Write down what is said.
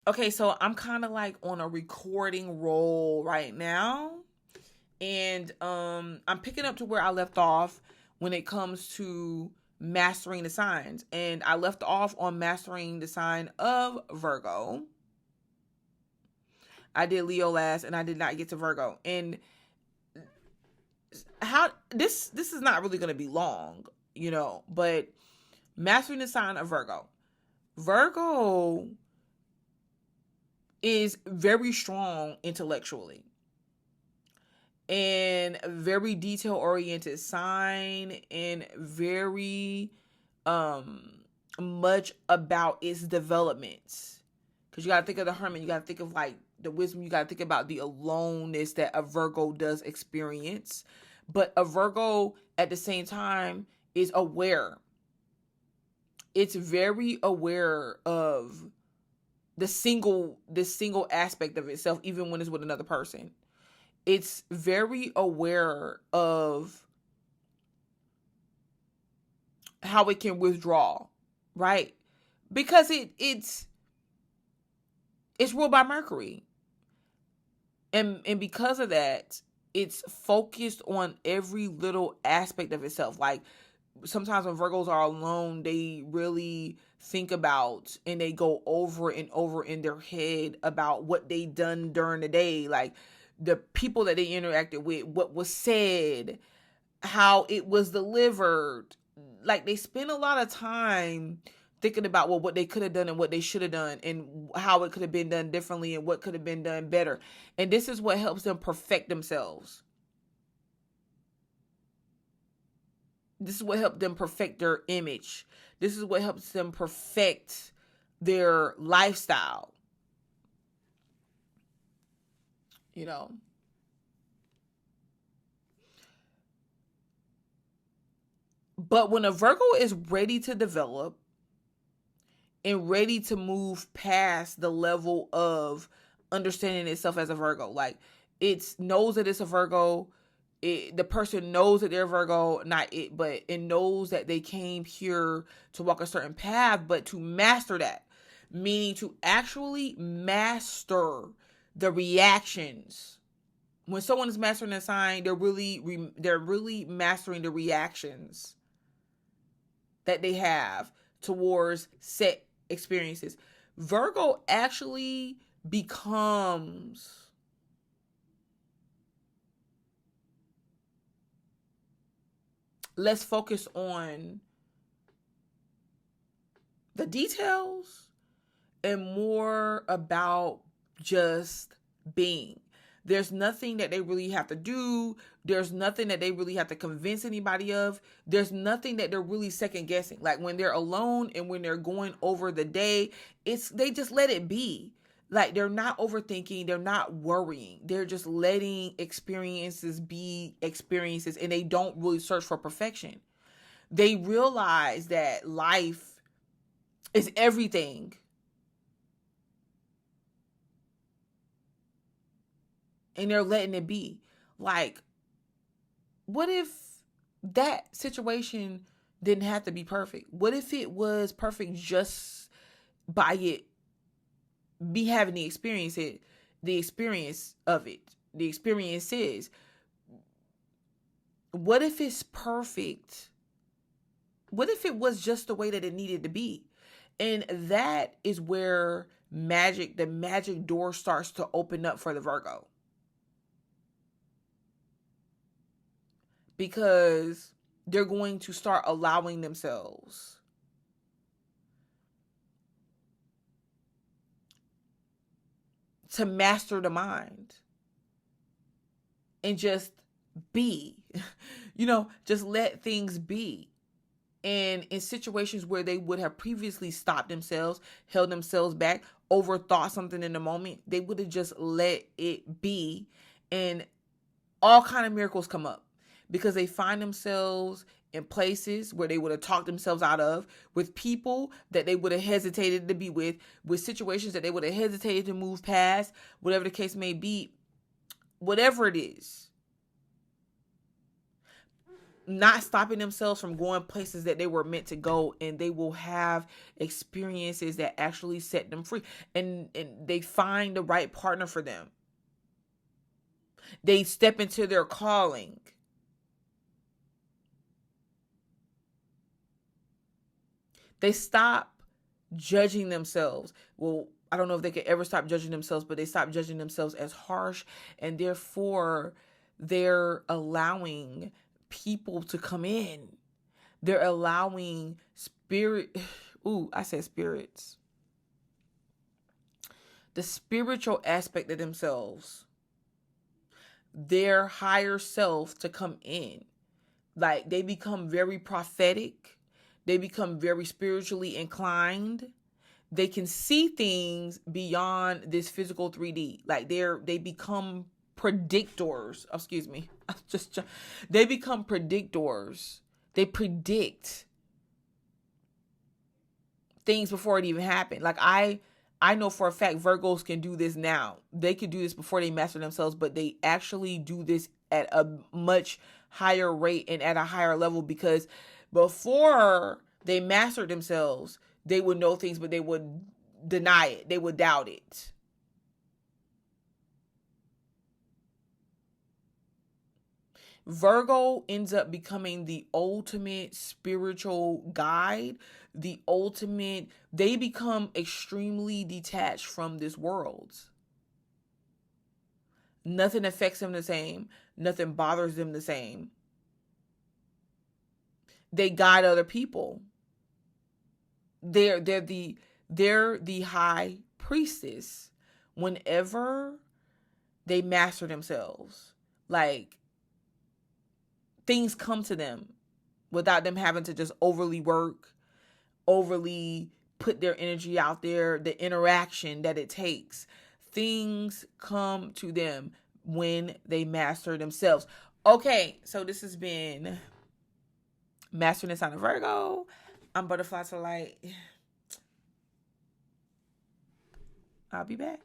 Okay, so I'm kind of like on a recording roll right now. And I'm picking up to where I left off when it comes to mastering the signs. And I left off on mastering the sign of Virgo. I did Leo last and I did not get to Virgo. And how this is not really going to be long, but mastering the sign of Virgo. Virgo is very strong intellectually and very detail oriented sign, and very much about its developments. Because you got to think of the hermit, you got to think of like the wisdom, you got to think about the aloneness that a Virgo does experience. But a Virgo at the same time is aware. It's very aware of the single aspect of itself, even when it's with another person. It's very aware of how it can withdraw, right? Because it's ruled by Mercury. And because of that, it's focused on every little aspect of itself. Like sometimes when Virgos are alone, they really think about and they go over and over in their head about what they done during the day, like the people that they interacted with, what was said, how it was delivered. Like they spend a lot of time thinking about what they could have done and what they should have done and how it could have been done differently and what could have been done better. And this is what helps them perfect themselves. This is what helped them perfect their image. This is what helps them perfect their lifestyle. But when a Virgo is ready to develop and ready to move past the level of understanding itself as a Virgo, like it knows that it's a Virgo, the person knows that they're Virgo, not it, but it knows that they came here to walk a certain path, but to master that, meaning to actually master the reactions. When someone is mastering a sign, they're really mastering the reactions that they have towards set experiences. Virgo actually becomes less focused on the details and more about just being. There's nothing that they really have to do. There's nothing that they really have to convince anybody of. There's nothing that they're really second guessing. Like when they're alone and when they're going over the day, they just let it be. Like they're not overthinking. They're not worrying. They're just letting experiences be experiences, and they don't really search for perfection. They realize that life is everything. And they're letting it be. Like, what if that situation didn't have to be perfect? What if it was perfect just by it be having the experience of it, the experiences? What if it's perfect? What if it was just the way that it needed to be? And that is where the magic door starts to open up for the Virgo. Because they're going to start allowing themselves to master the mind and just be, just let things be. And in situations where they would have previously stopped themselves, held themselves back, overthought something in the moment, they would have just let it be, and all kind of miracles come up. Because they find themselves in places where they would have talked themselves out of, with people that they would have hesitated to be with situations that they would have hesitated to move past, whatever the case may be, whatever it is. not stopping themselves from going places that they were meant to go, and they will have experiences that actually set them free, and they find the right partner for them. They step into their calling. They stop judging themselves. Well, I don't know if they could ever stop judging themselves, but they stop judging themselves as harsh, and therefore they're allowing people to come in. They're allowing spirit. Ooh, I said spirits. The spiritual aspect of themselves, their higher self, to come in. Like, they become very prophetic. They become very spiritually inclined. They can see things beyond this physical 3D. Like, they become predictors. Excuse me. They become predictors. They predict things before it even happened. Like, I know for a fact Virgos can do this now. They could do this before they master themselves, but they actually do this at a much higher rate and at a higher level, because before they mastered themselves, they would know things, but they would deny it. They would doubt it. Virgo ends up becoming the ultimate spiritual guide, they become extremely detached from this world. Nothing affects them the same. Nothing bothers them the same. They guide other people. They're the high priestess whenever they master themselves. Like, things come to them without them having to just overly work, overly put their energy out there, the interaction that it takes. Things come to them when they master themselves. Okay, so this has been Mastering the Sign of Virgo. I'm Butterfly to Light. I'll be back.